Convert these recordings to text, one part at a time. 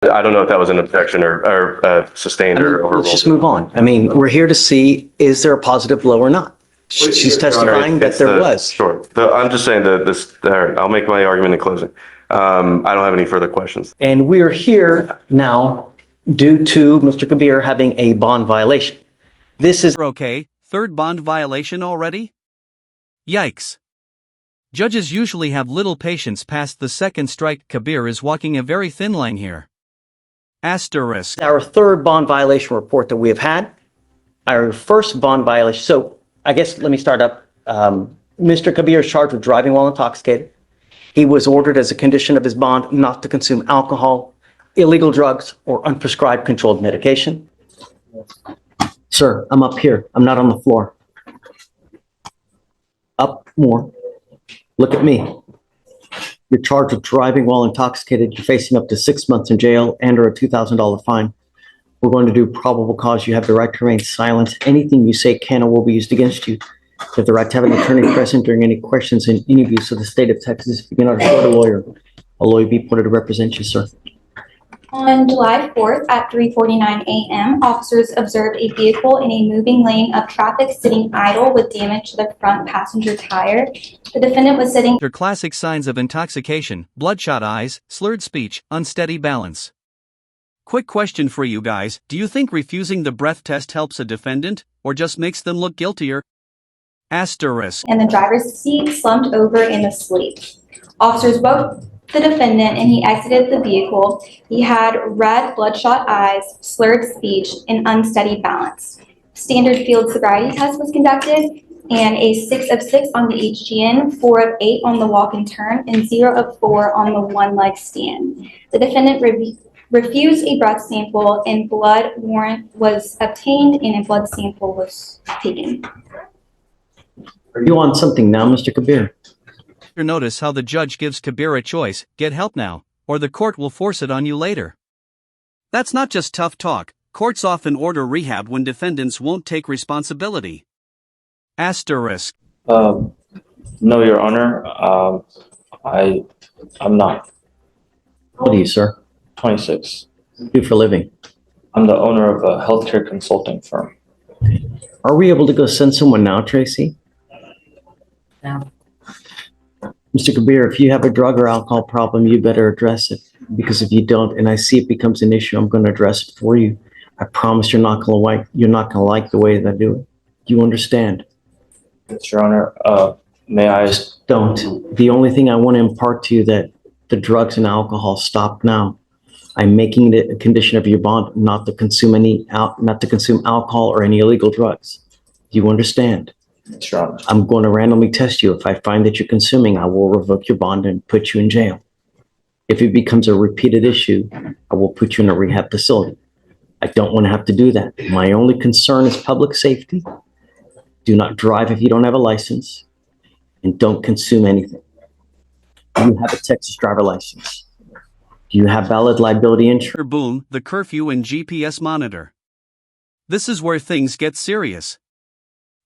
I don't know if that was an objection or sustained or overruled. Let's just move on. I mean, we're here to see, is there a positive blow or not? She's testifying that there was. Sure. I'm just saying that I'll make my argument in closing. I don't have any further questions. And we're here now due to Mr. Kabir having a bond violation. This is okay. Third bond violation already? Yikes. Judges usually have little patience past the second strike. Kabir is walking a very thin line here. Asterisk. Our third bond violation report that we have had. Our first bond violation. So I guess let me start up. Mr. Kabir is charged with driving while intoxicated. He was ordered as a condition of his bond not to consume alcohol, illegal drugs, or unprescribed controlled medication. Sir, I'm up here. I'm not on the floor. Up more. Look at me. You're charged with driving while intoxicated. You're facing up to 6 months in jail and or a $2,000 fine. We're going to do probable cause. You have the right to remain silent. Anything you say can or will be used against you. You have the right to have an attorney present during any questions and interviews of the state of Texas. If you cannot afford a lawyer be appointed to represent you, sir. On July 4th at 3:49 a.m., officers observed a vehicle in a moving lane of traffic sitting idle with damage to the front passenger tire. The defendant was sitting. Their classic signs of intoxication: bloodshot eyes, slurred speech, unsteady balance. Quick question for you guys: do you think refusing the breath test helps a defendant, or just makes them look guiltier? Asterisk. And the driver's seat slumped over in asleep. Officers woke the defendant and he exited the vehicle. He had red bloodshot eyes, slurred speech, and unsteady balance. Standard field sobriety test was conducted and a 6 of 6 on the HGN, 4 of 8 on the walk and turn, and 0 of 4 on the one leg stand. The defendant refused a breath sample and blood warrant was obtained and a blood sample was taken. Are you on something now, Mr. Kabir? Notice how the judge gives Kabir a choice: get help now, or the court will force it on you later. That's not just tough talk. Courts often order rehab when defendants won't take responsibility. Asterisk. No, Your Honor. I'm not. How old are you, sir? 26. What do you do for a living? I'm the owner of a healthcare consulting firm. Are we able to go send someone now, Tracy? No. Mr. Kabir, if you have a drug or alcohol problem, you better address it. Because if you don't, and I see it becomes an issue, I'm going to address it for you. I promise you're not going to like the way that I do it. Do you understand? Yes, Your Honor. May I? Don't. The only thing I want to impart to you that the drugs and alcohol stop now. I'm making it a condition of your bond not to consume alcohol or any illegal drugs. Do you understand? Yes, Your Honor. I'm going to randomly test you. If I find that you're consuming, I will revoke your bond and put you in jail. If it becomes a repeated issue, I will put you in a rehab facility. I don't want to have to do that. My only concern is public safety. Do not drive if you don't have a license, and don't consume anything. Do you have a Texas driver license? Do you have valid liability insurance? Boom, the curfew and GPS monitor. This is where things get serious.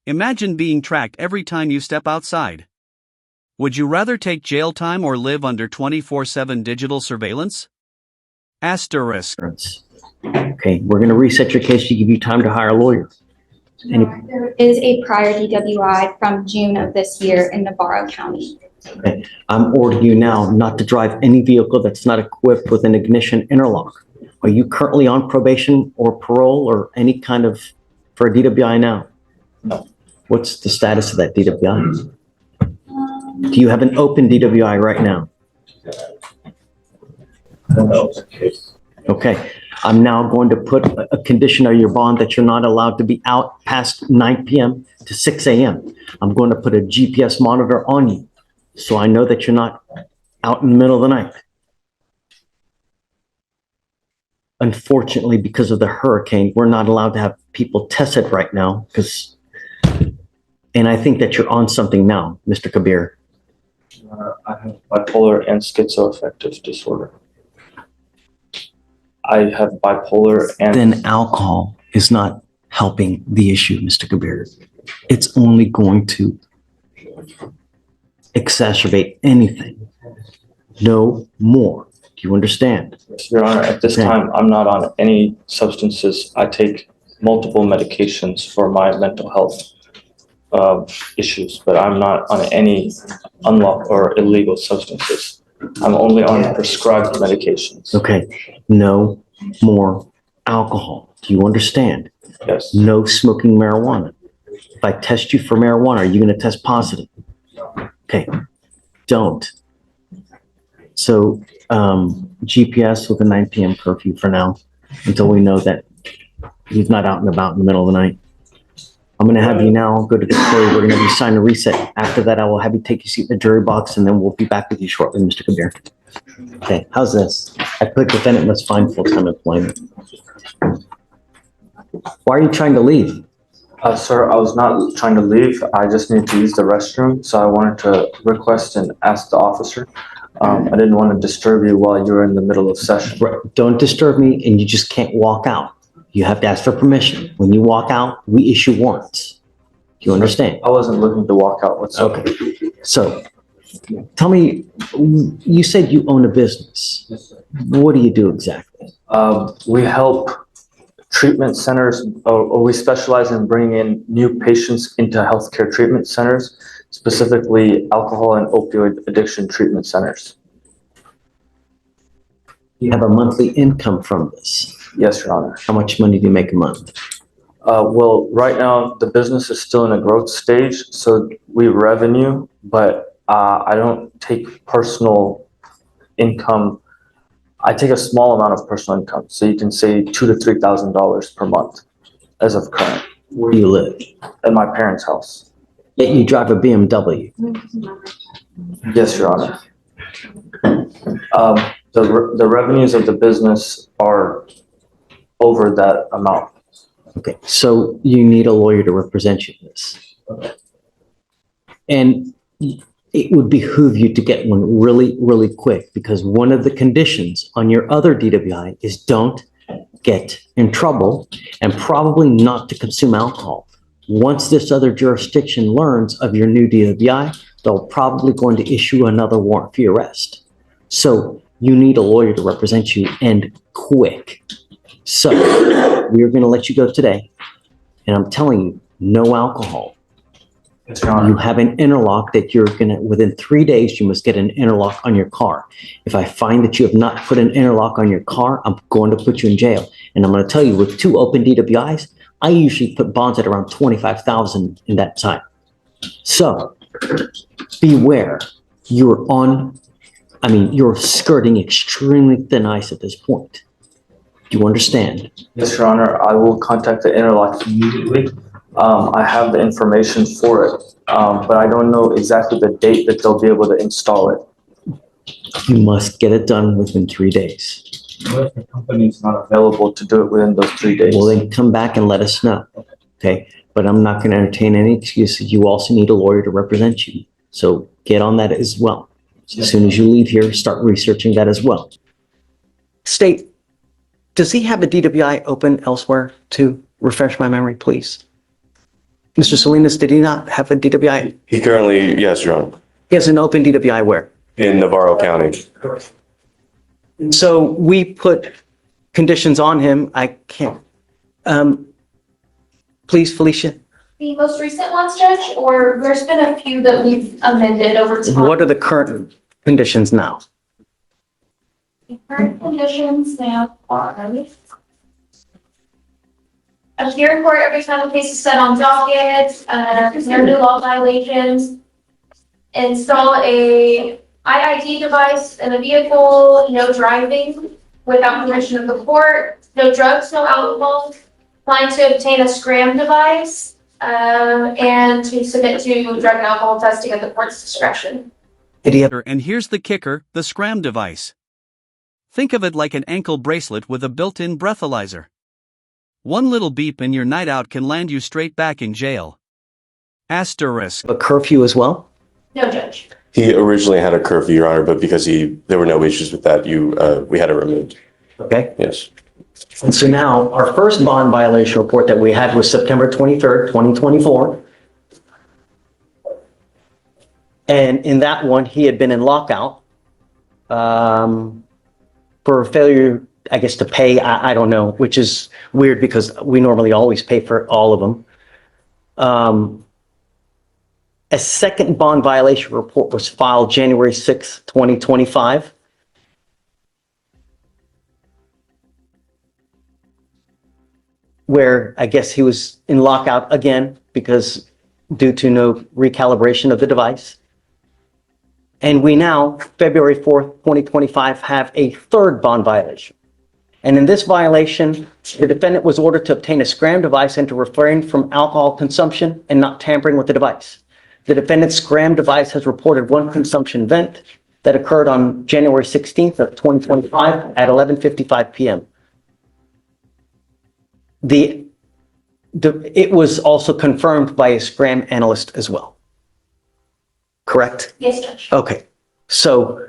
Imagine being tracked every time you step outside. Would you rather take jail time or live under 24/7 digital surveillance? Asterisk. Okay, we're going to reset your case to give you time to hire a lawyer. There is a prior DWI from June of this year in Navarro County. Okay, I'm ordering you now not to drive any vehicle that's not equipped with an ignition interlock. Are you currently on probation or parole or any kind of, for a DWI now? No. What's the status of that DWI? Do you have an open DWI right now? No. Okay, I'm now going to put a condition on your bond that you're not allowed to be out past 9 p.m. to 6 a.m. I'm going to put a GPS monitor on you so I know that you're not out in the middle of the night. Unfortunately, because of the hurricane, we're not allowed to have people tested right now and I think that you're on something now, Mr. Kabir. I have bipolar and schizoaffective disorder. I have bipolar and... Then alcohol is not helping the issue, Mr. Kabir. It's only going to exacerbate anything. No more. Do you understand? Your Honor, at this Okay. time, I'm not on any substances. I take multiple medications for my mental health issues, but I'm not on any unlawful or illegal substances. I'm only on prescribed medications. Okay, no more alcohol. Do you understand? Yes. No smoking marijuana. If I test you for marijuana, are you going to test positive? Okay, don't. So, GPS with a 9 p.m. curfew for now, until we know that he's not out and about in the middle of the night. I'm going to have you now go to the jury. We're going to have you sign a reset. After that, I will have you take your seat in the jury box, and then we'll be back with you shortly, Mr. Kabir. Okay, how's this? I put defendant must find full-time employment. Why are you trying to leave? Sir, I was not trying to leave. I just need to use the restroom, so I wanted to request and ask the officer. I didn't want to disturb you while you were in the middle of session. Don't disturb me, and you just can't walk out. You have to ask for permission. When you walk out, we issue warrants. Do you understand? I wasn't looking to walk out whatsoever. Okay, so tell me, you said you own a business. Yes, sir. What do you do exactly? We help treatment centers, or we specialize in bringing in new patients into healthcare treatment centers, specifically alcohol and opioid addiction treatment centers. You have a monthly income from this. Yes, Your Honor. How much money do you make a month? Well, right now, the business is still in a growth stage, so we revenue, but I don't take personal income. I take a small amount of personal income, so you can say $2,000 to $3,000 per month as of current. Where do you live? At my parents' house. Yet you drive a BMW. Yes, Your Honor. The revenues of the business are over that amount. Okay, so you need a lawyer to represent you in this. And it would behoove you to get one really, really quick, because one of the conditions on your other DWI is don't get in trouble and probably not to consume alcohol. Once this other jurisdiction learns of your new DWI, they'll probably going to issue another warrant for your arrest. So you need a lawyer to represent you, and quick. So we're going to let you go today. And I'm telling you, no alcohol. Yes, Your Honor. You have an interlock that you're going to, within 3 days, you must get an interlock on your car. If I find that you have not put an interlock on your car, I'm going to put you in jail. And I'm going to tell you, with 2 open DWIs, I usually put bonds at around $25,000 in that time. So beware. You're you're skirting extremely thin ice at this point. Do you understand? Yes, Your Honor. I will contact the interlock immediately. I have the information for it, but I don't know exactly the date that they'll be able to install it. You must get it done within 3 days. What if the company is not available to do it within those 3 days? Well, then come back and let us know. Okay? But I'm not going to entertain any excuses. You also need a lawyer to represent you. So get on that as well. As soon as you leave here, start researching that as well. State, does he have a DWI open elsewhere to refresh my memory, please? Mr. Salinas, did he not have a DWI? He currently, yes, Your Honor, He has an open DWI where? in Navarro County. So we put conditions on him. I can't. Please, Felicia, The most recent ones, Judge, or there's been a few that we've amended over time. what are the current conditions now? The current conditions now are appear in court every time the case is set on docket, no new law violations, install a IID device in the vehicle, no driving without permission of the court, no drugs, no alcohol, plan to obtain a scram device, and to submit to drug and alcohol testing at the court's discretion. And here's the kicker, the scram device. Think of it like an ankle bracelet with a built-in breathalyzer. One little beep and your night out can land you straight back in jail. Asterisk. A curfew as well? No, Judge. He originally had a curfew, Your Honor, but because there were no issues with that, we had it removed. Okay. Yes. And so now our first bond violation report that we had was September 23rd, 2024. And in that one, he had been in lockout. for failure, I guess, to pay, I don't know, which is weird because we normally always pay for all of them. A second bond violation report was filed January 6th, 2025. Where I guess he was in lockout again because due to no recalibration of the device. And we now, February 4th, 2025, have a third bond violation. And in this violation, the defendant was ordered to obtain a Scram device and to refrain from alcohol consumption and not tampering with the device. The defendant's Scram device has reported one consumption event that occurred on January 16th of 2025 at 11:55 p.m. It was also confirmed by a Scram analyst as well. Correct? Yes, Judge. Okay, so.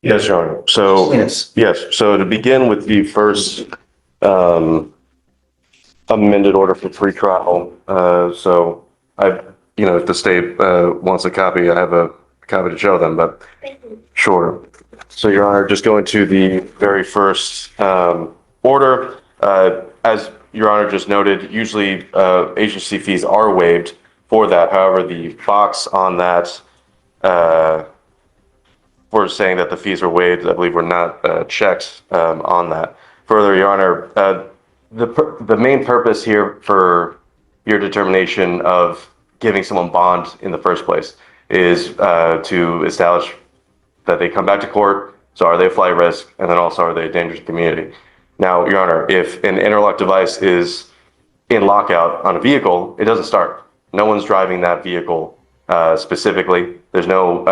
Yes, Your Honor. So, Yes. yes, so to begin with the first amended order for pretrial, so if the state wants a copy, I have a copy to show them, but sure. So, Your Honor, just going to the very first order, as Your Honor just noted, usually agency fees are waived for that. However, the box on that for saying that the fees are waived, I believe were not checked on that. Further, Your Honor, the main purpose here for your determination of giving someone bond in the first place is to establish that they come back to court. So are they a flight risk? And then also, are they a danger to the community? Now, Your Honor, if an interlock device is in lockout on a vehicle, it doesn't start. No one's driving that vehicle specifically. There's no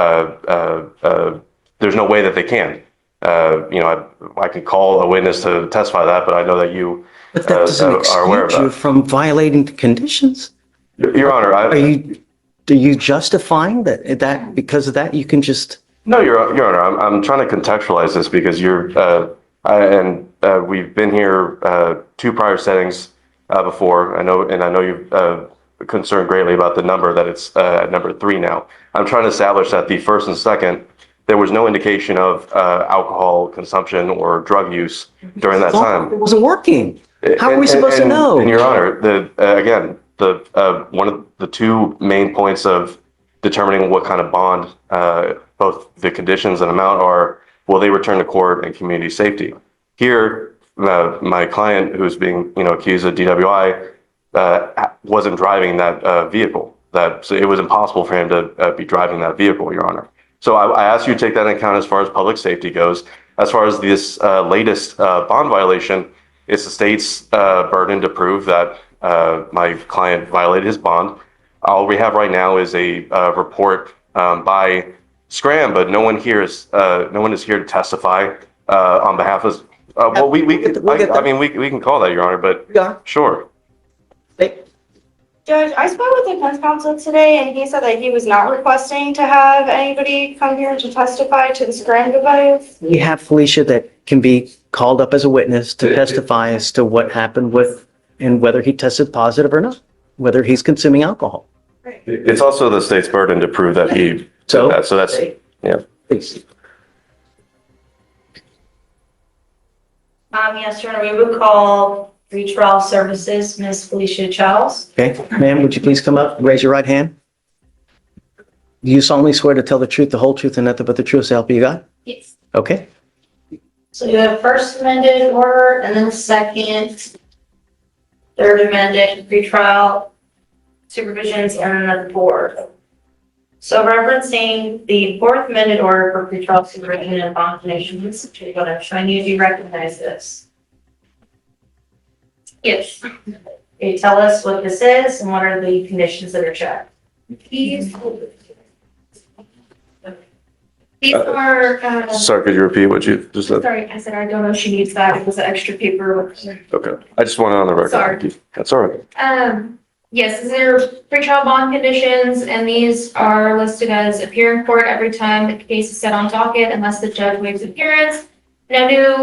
way that they can. I can call a witness to testify that, but I know that you But that doesn't are aware of excuse you that. from violating the conditions. Your Honor, Are you justifying that because of that you can just? No, Your Honor, I'm trying to contextualize this because we've been here two prior settings before. I know you've concerned greatly about the number that it's at number 3 now. I'm trying to establish that the first and second, there was no indication of alcohol consumption or drug use during that time. It wasn't working. How are we supposed to know? And Your Honor, one of the two main points of determining what kind of bond, both the conditions and amount are, will they return to court and community safety? Here, my client who's being accused of DWI wasn't driving that vehicle. So it was impossible for him to be driving that vehicle, Your Honor. So I ask you to take that into account as far as public safety goes. As far as this latest bond violation, it's the state's burden to prove that my client violated his bond. All we have right now is a report by Scram, but no one is here to testify on behalf of. We can call that, Your Honor, but Yeah. sure. Judge, I spoke with the defense counsel today and he said that he was not requesting to have anybody come here to testify to the Scram device. We have Felicia that can be called up as a witness to testify as to what happened with and whether he tested positive or not, whether he's consuming alcohol. It's also the state's burden to prove that he did So? that. So that's, yeah. Please. Yes, Your Honor, we would call pretrial services, Ms. Felicia Charles. Okay, ma'am, would you please come up, raise your right hand? Do you solemnly swear to tell the truth, the whole truth, and nothing but the truth, so help you God? Yes. Okay, So you have first amended order and then second, third amended pretrial supervisions and then the board. So referencing the fourth amended order for pretrial supervision and bond conditions, I'm showing you, do you recognize this? Yes. Can you tell us what this is and what are the conditions that are checked? These are, Sorry, could you repeat what you just said? sorry, I said I don't know if she needs that. It was an extra paper. Okay. I just want it on the record. Sorry. Thank you. That's all right. Yes, these are pretrial bond conditions, and these are listed as appear in court every time the case is set on docket unless the judge waives appearance. No new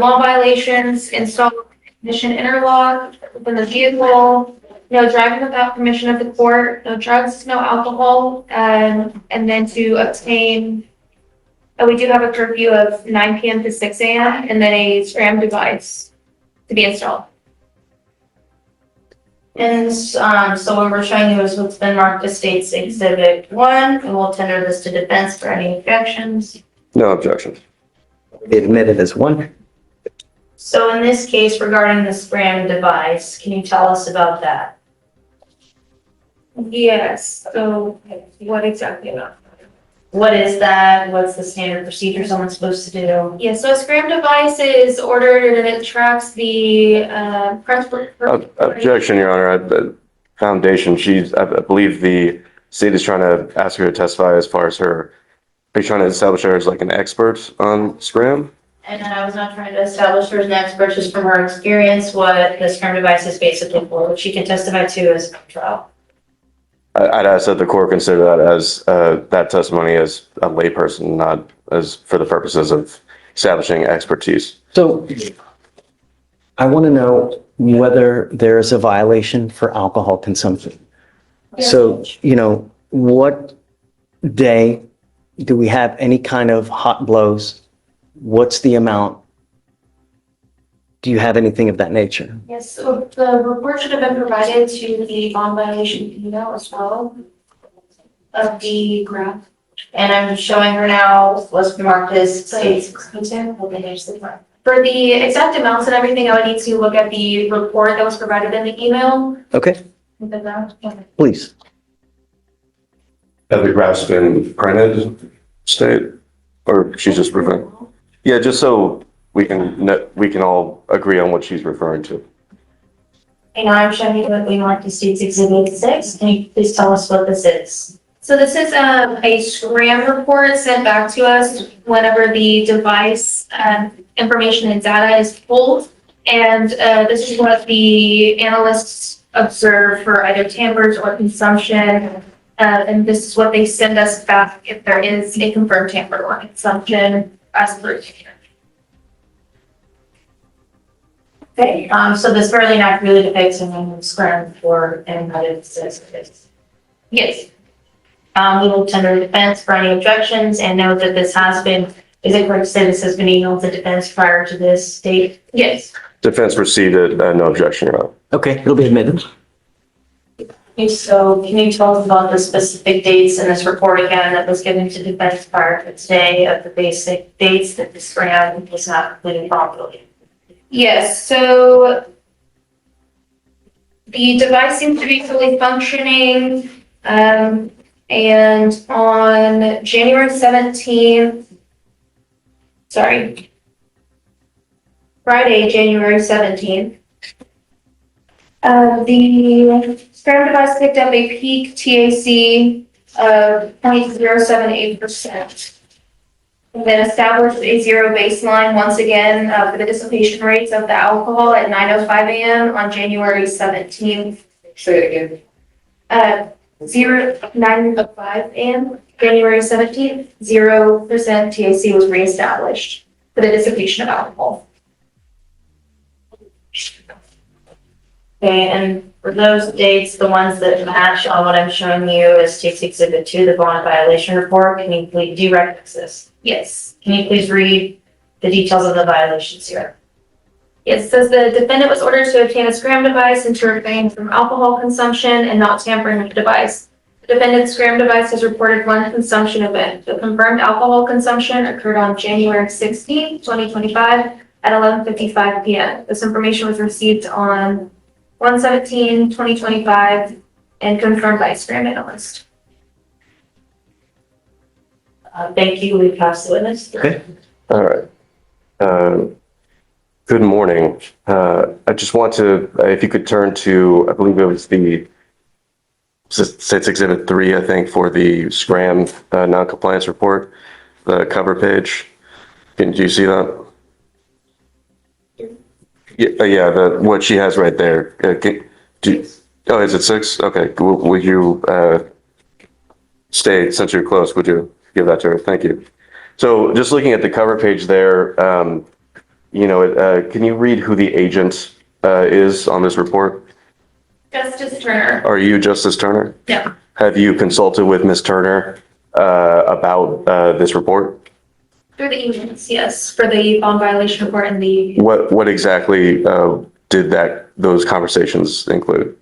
law violations, install ignition interlock within the vehicle, no driving without permission of the court, no drugs, no alcohol, and then to obtain We do have a curfew of 9 PM to 6 AM and then a scram device to be installed. And, so what we're showing you is what's been marked as State's Exhibit 1, and we'll tender this to defense for any objections. No objections. Be admitted as one. So in this case regarding the scram device, can you tell us about that? Yes, so what exactly about? What is that? What's the standard procedure someone's supposed to do? Yeah, so a scram device is ordered and it tracks the, Objection, Your Honor. The foundation, I believe the state is trying to ask her to testify as far as her, are you trying to establish her as like an expert on Scram? And I was not trying to establish her as an expert, just from her experience, what the scram device is basically for, which she can testify to as a trial. I'd ask that the court consider that as, that testimony as a layperson, not as for the purposes of establishing expertise. So I want to know whether there is a violation for alcohol consumption. So, what day do we have any kind of hot blows? What's the amount? Do you have anything of that nature? Yes, so the report should have been provided to the bond violation email as well of the graph. And I'm showing her now what's marked as State's. For the exact amounts and everything, I would need to look at the report that was provided in the email. Okay, please. Have the graphs been printed, State? Or she's just referring? Yeah, just so we can all agree on what she's referring to. And now I'm showing you what we marked as State's Exhibit 6. Can you please tell us what this is? So this is a scram report sent back to us whenever the device information and data is pulled. And this is what the analysts observe for either tampers or consumption. And this is what they send us back if there is a confirmed tamper or consumption as per. Okay, so this fairly accurately depicts a scram report and what it says it is. Yes. We will tender defense for any objections and note that this has been, is it correct to say this has been emailed to defense prior to this date? Yes. Defense proceeded, no objection, Your Honor. Okay, it'll be admitted. So can you tell us about the specific dates in this report again that was given to defense prior to today of the basic dates that the scram was not completed properly? Yes, so the device seems to be fully functioning. And on January 17th, Friday, January 17th, the scram device picked up a peak TAC of 0.078%. And then established a zero baseline once again for the dissipation rates of the alcohol at 9:05 a.m. on January 17th. Say it again. 9:05 a.m. January 17th, 0% TAC was reestablished for the dissipation of alcohol. Okay, and for those dates, the ones that match on what I'm showing you as State's Exhibit 2, the bond violation report, can you please, do you recognize this? Yes. Can you please read the details of the violations here? It says the defendant was ordered to obtain a scram device and to refrain from alcohol consumption and not tampering with the device. The defendant's scram device has reported one consumption event. The confirmed alcohol consumption occurred on January 16th, 2025 at 11:55 p.m. This information was received on 1/17/2025 and confirmed by a scram analyst. Thank you. We pass the witness. Okay. All right. Good morning. I just want to, if you could turn to, I believe it was the State's Exhibit 3, I think, for the Scram non-compliance report, the cover page. Do you see that? Yeah, what she has right there. Oh, is it 6? Okay. Would you stay, since you're close, would you give that to her? Thank you. So just looking at the cover page there, can you read who the agent is on this report? Justice Turner. Are you Justice Turner? No. Have you consulted with Ms. Turner about this report? Through the emails, yes, for the bond violation report and the, What exactly did those conversations include?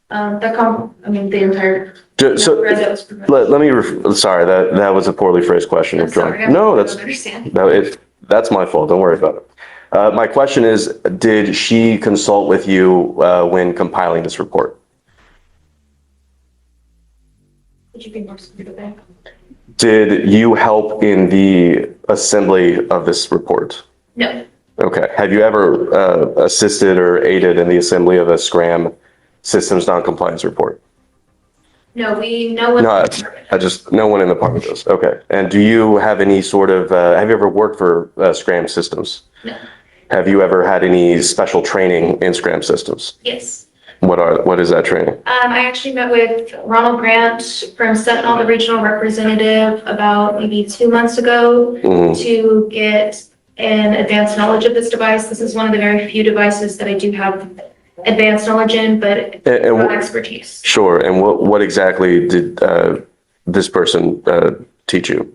the entire. So thread that was provided. let me, sorry, that was a poorly phrased question. I'm sorry. No, I that's, don't understand. no, that's my fault. Don't worry about it. My question is, did she consult with you when compiling this report? Would you be more specific? Did you help in the assembly of this report? No, Okay. Have you ever assisted or aided in the assembly of a SCRAM systems non-compliance report? no, no one. No, no one in the department does. Okay. And do you have any sort of, have you ever worked for SCRAM systems? No, Have you ever had any special training in SCRAM systems? yes. What is that training? I actually met with Ronald Grant from Sentinel, the regional representative, about maybe 2 months ago Mhm. to get an advanced knowledge of this device. This is one of the very few devices that I do have advanced knowledge in, but not expertise. Sure. And what exactly did this person teach you?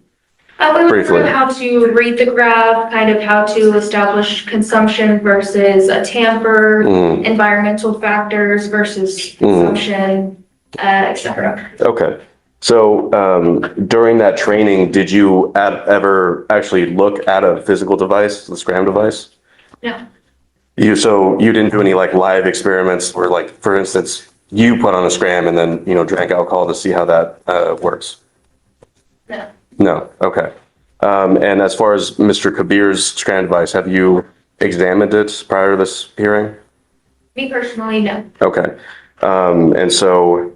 We went Briefly. through how to read the graph, kind of how to establish consumption versus a tamper, Mhm. environmental factors versus consumption, et cetera. Okay. So during that training, did you ever actually look at a physical device, the SCRAM device? No, So you didn't do any like live experiments where, like, for instance, you put on a SCRAM and then, drank alcohol to see how that works? no, No. Okay. And as far as Mr. Kabir's SCRAM device, have you examined it prior to this hearing? me personally, no. Okay. And so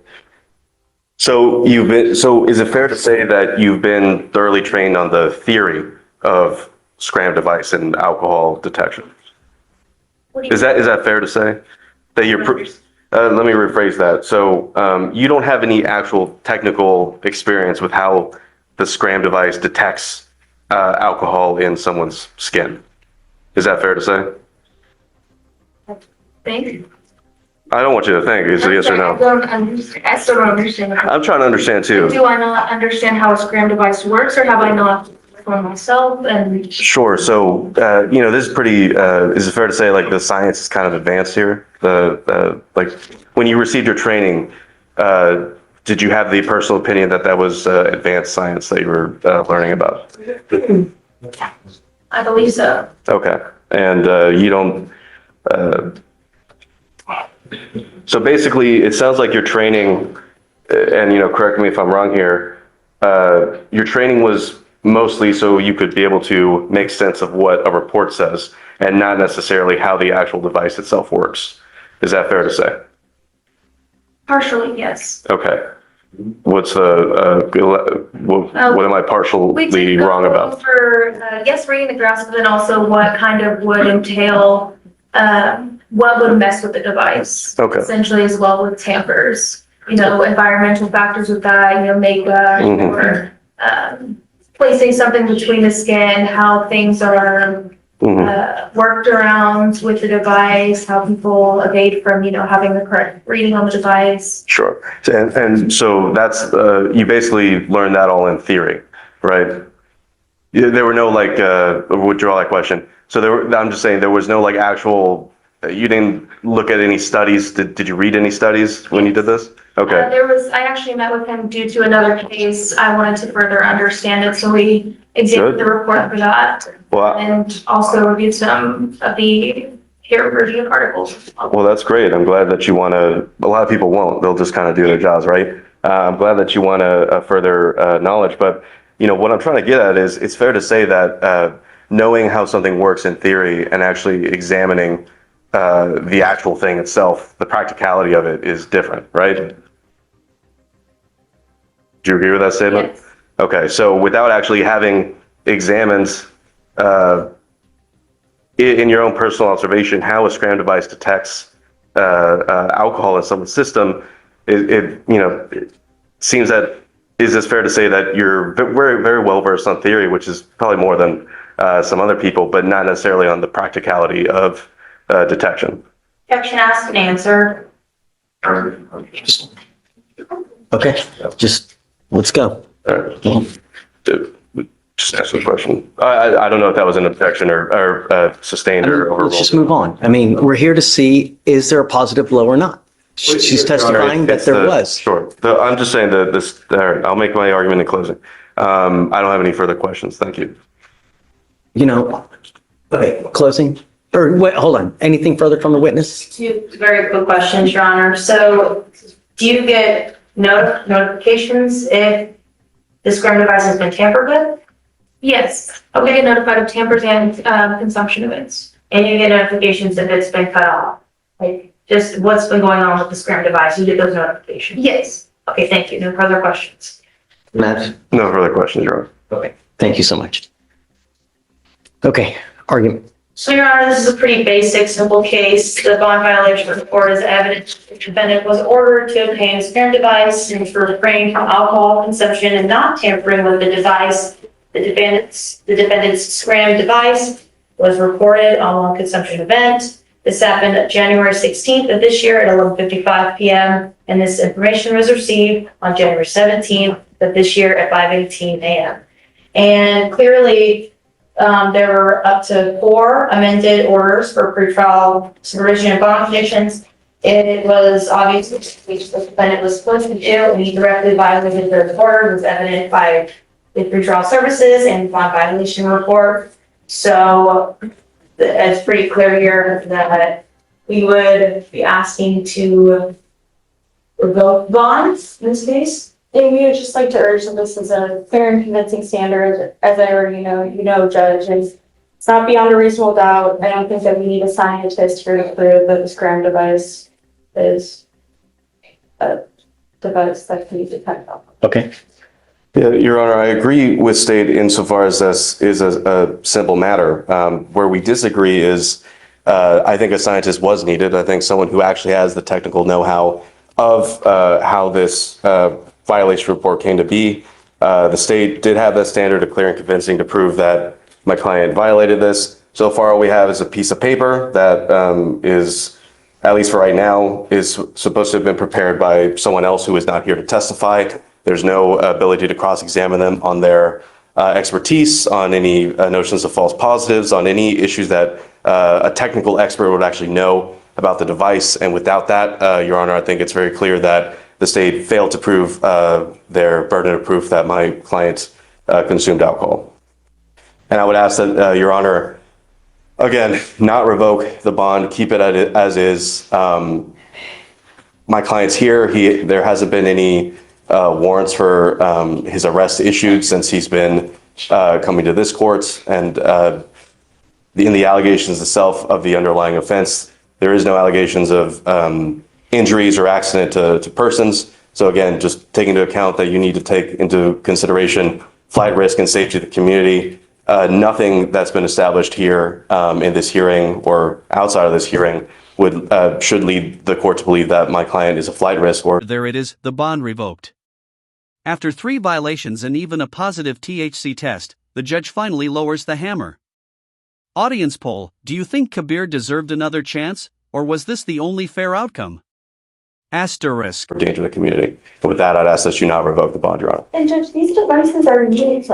is it fair to say that you've been thoroughly trained on the theory of SCRAM device and alcohol detection? What do you Is that fair to say? That let me rephrase that. So, you don't have any actual technical experience with how the SCRAM device detects alcohol in someone's skin. Is that fair to say? think? I don't want you to think. Is it yes or I no? I still don't understand. I'm trying to understand too. Do I not understand how a SCRAM device works, or have I not for myself? And Sure. So, this is pretty, is it fair to say like the science is kind of advanced here? Like when you received your training, did you have the personal opinion that was advanced science that you were learning about? I believe so. Okay. And you don't, so basically it sounds like your training, and correct me if I'm wrong here, your training was mostly so you could be able to make sense of what a report says and not necessarily how the actual device itself works. Is that fair to say? Partially, yes. Okay. What's what am I partially We did go wrong about? over, yes, reading the graphs, but then also what kind of would entail, what would mess with the device. Okay. Essentially, as well with tampers, environmental factors with that, makeup Mhm. or, placing something between the skin, how things are worked around with the device, how people evade from, having the correct reading on the device. Sure. And so that's, you basically learned that all in theory, right? There were no withdraw that question. So I'm just saying there was no actual, you didn't look at any studies. Did you read any studies when you did this? Okay. I actually met with him due to another case. I wanted to further understand it, so we examined the report for that. Well, And also reviewed some of the peer-reviewed articles. well, that's great. I'm glad that you want to, a lot of people won't. They'll just kind of do their jobs, right? I'm glad that you want to further knowledge. But, what I'm trying to get at is it's fair to say that knowing how something works in theory and actually examining the actual thing itself, the practicality of it is different, right? Do you agree with that statement? Yes. Okay, so without actually having examined in your own personal observation how a SCRAM device detects alcohol in someone's system, it seems that, is this fair to say that you're very, very well versed on theory, which is probably more than some other people, but not necessarily on the practicality of detection? Question asked and answered. Okay, just let's go. All right. Just ask a question. I don't know if that was an objection or sustained I mean, or let's just overruled. move on. I mean, we're here to see, is there a positive blow or not? She's testifying that there was. Sure. I'm just saying that I'll make my argument in closing. I don't have any further questions. Thank you. You know, okay, closing, or wait, hold on. Anything further from the witness? Two very quick questions, Your Honor. So do you get notifications if the scrum device has been tampered with? Yes, we get notified of tampers and consumption events. And you get notifications if it's been cut off? Like, just what's been going on with the scrum device? You get those notifications? Yes. Okay, thank you. No further questions. Matt? No further questions, Your Honor. Okay, thank you so much. Okay, argument. So, Your Honor, this is a pretty basic, simple case. The bond violation report is evidence the defendant was ordered to obtain a scrum device and for refraining from alcohol consumption and not tampering with the device. The defendant's scram device was reported on one consumption event. This happened January 16th of this year at 11:55 p.m. and this information was received on January 17th of this year at 5:18 a.m. And clearly, there were up to 4 amended orders for pretrial supervision and bond conditions. It was obvious which the defendant was supposed to do, and he directly violated those orders, was evident by the pretrial services and bond violation report. So it's pretty clear here that we would be asking to revoke bonds in this case. And we would just like to urge that this is a fair and convincing standard, as I already know, Judge, and it's not beyond a reasonable doubt. I don't think that we need a scientist here to prove that the scram device is a device that can be detected. Okay. Yeah, Your Honor, I agree with State insofar as this is a simple matter. Where we disagree is, I think a scientist was needed. I think someone who actually has the technical know-how of how this violation report came to be. The state did have that standard of clear and convincing to prove that my client violated this. So far, all we have is a piece of paper that is, at least for right now, is supposed to have been prepared by someone else who is not here to testify. There's no ability to cross-examine them on their expertise, on any notions of false positives, on any issues that a technical expert would actually know about the device. And without that, Your Honor, I think it's very clear that the state failed to prove their burden of proof that my client consumed alcohol. And I would ask that, Your Honor, again, not revoke the bond, keep it as is. My client's here. There hasn't been any warrants for his arrest issued since he's been coming to this court. And in the allegations itself of the underlying offense, there is no allegations of injuries or accident to persons. So again, just taking into account that you need to take into consideration flight risk and safety of the community. Nothing that's been established here in this hearing or outside of this hearing should lead the court to believe that my client is a flight risk or. There it is, the bond revoked. After 3 violations and even a positive THC test, the judge finally lowers the hammer. Audience poll, do you think Kabir deserved another chance, or was this the only fair outcome? Asterisk. Danger to the community. And with that, I'd ask that you not revoke the bond, Your Honor. And Judge, these devices are used.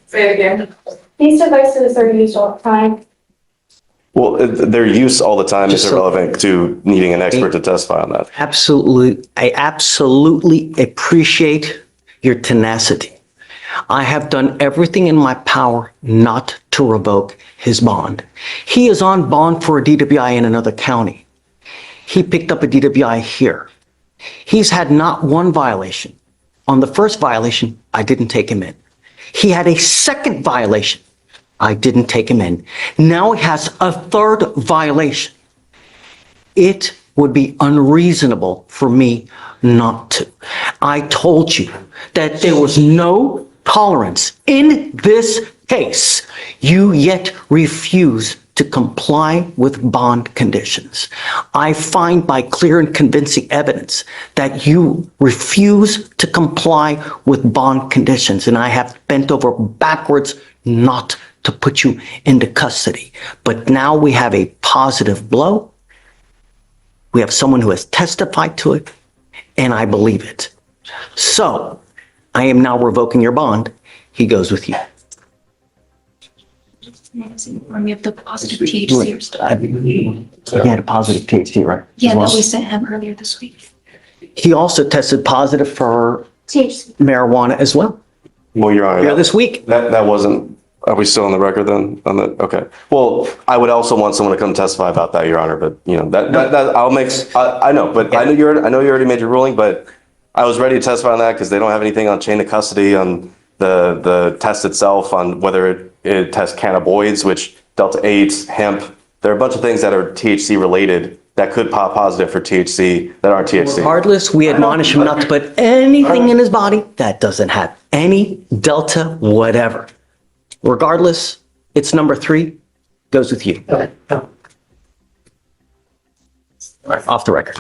Say it again. These devices are used all the time. Well, their use all the time is Just so- irrelevant to needing an expert to testify on that. Absolutely. I absolutely appreciate your tenacity. I have done everything in my power not to revoke his bond. He is on bond for a DWI in another county. He picked up a DWI here. He's had not one violation. On the first violation, I didn't take him in. He had a second violation. I didn't take him in. Now he has a third violation. It would be unreasonable for me not to. I told you that there was no tolerance in this case. You yet refuse to comply with bond conditions. I find by clear and convincing evidence that you refuse to comply with bond conditions, and I have bent over backwards not to put you into custody. But now we have a positive blow. We have someone who has testified to it, and I believe it. So I am now revoking your bond. he goes with you. We have the positive THC or stuff. He had a positive THC, right? Yeah, As well? that we sent him earlier this week. He also tested positive for THC. marijuana as well. Well, Your Honor, Here this week. that wasn't, are we still on the record then on that? Okay. Well, I would also want someone to come testify about that, Your Honor, but you know, that I'll make, I know, but I know you already made your ruling, but I was ready to testify on that because they don't have anything on chain of custody on the test itself on whether it tests cannabinoids, which Delta 8, hemp. There are a bunch of things that are THC related that could pop positive for THC that aren't THC. Regardless, we admonish him not to put anything in his body that doesn't have any delta whatever. Regardless, it's number 3, goes with you. Off the record.